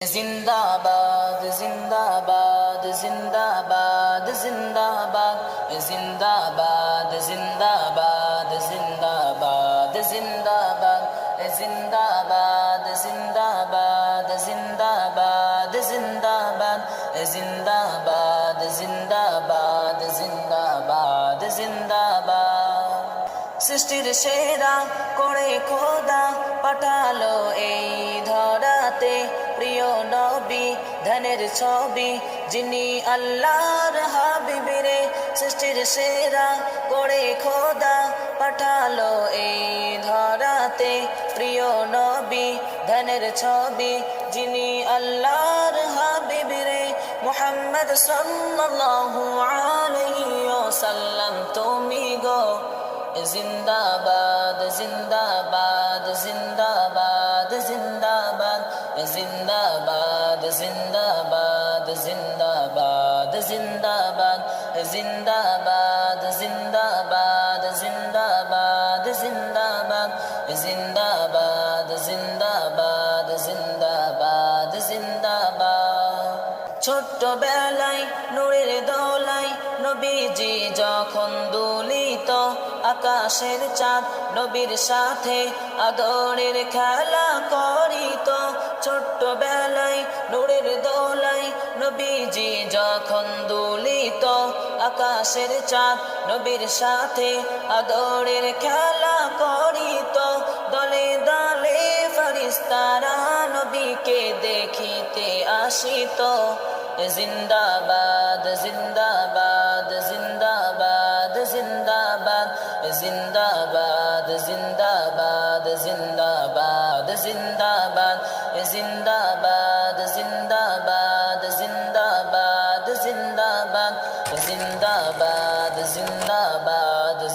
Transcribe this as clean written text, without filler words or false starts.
जिंदाबाद जिंदाबाद जिंदाबाद जिंदाबाद जिंदाबाद जिंदाबाद जिंदाबाद जिंदाबाद जिंदाबाद जिंदाबाद जिंदाबाद जिंदाबाद जिंदाबाद जिंदाबाद जिंदाबाद जिंदाबाद সৃষ্টির সেরা করে খোদা পাঠালো এই ধরাতে প্রিয় নবী ধানের ছবি যিনি আল্লাহর হাবিব রে সৃষ্টির সেরা করে খোদা পাঠালো এই ধরাতে প্রিয় নবী ধানের ছবি যিনি আল্লাহর হাবিব রে মুহাম্মদ সাল্লাল্লাহু আলাইহি ওয়াসাল্লাম তুমি গো जिंदाबाद जिंदाबाद जिंदाबाद जिंदाबाद जिंदाबाद जिंदाबाद जिंदाबाद जिंदाबाद जिंदाबाद जिंदाबाद जिंदाबाद जिंदाबाद जिंदाबाद जिंदाबाद जिंदाबाद जिंदाबाद ছোট্ট বেলায় নূরের দোলায় নবীজি যখন দুলিত আকাশের চাঁদ নবীর সাথে আদরের খেলা করিত ছোট্ট বেলায় নূরের দোলায় নবীজি যখন দুলিত আকাশের চাঁদ নবীর সাথে আদরের খেলা করিত দলে দলে ফেরেশতারা নবীকে দেখিতে আসিত जिंदाबाद जिंदाबाद जिंदाबाद जिंदाबाद जिंदाबाद जिंदाबाद जिंदाबाद जिंदाबाद जिंदाबाद जिंदाबाद जिंदाबाद जिंदाबाद जिंदाबाद जिंदाबाद जिंदाबाद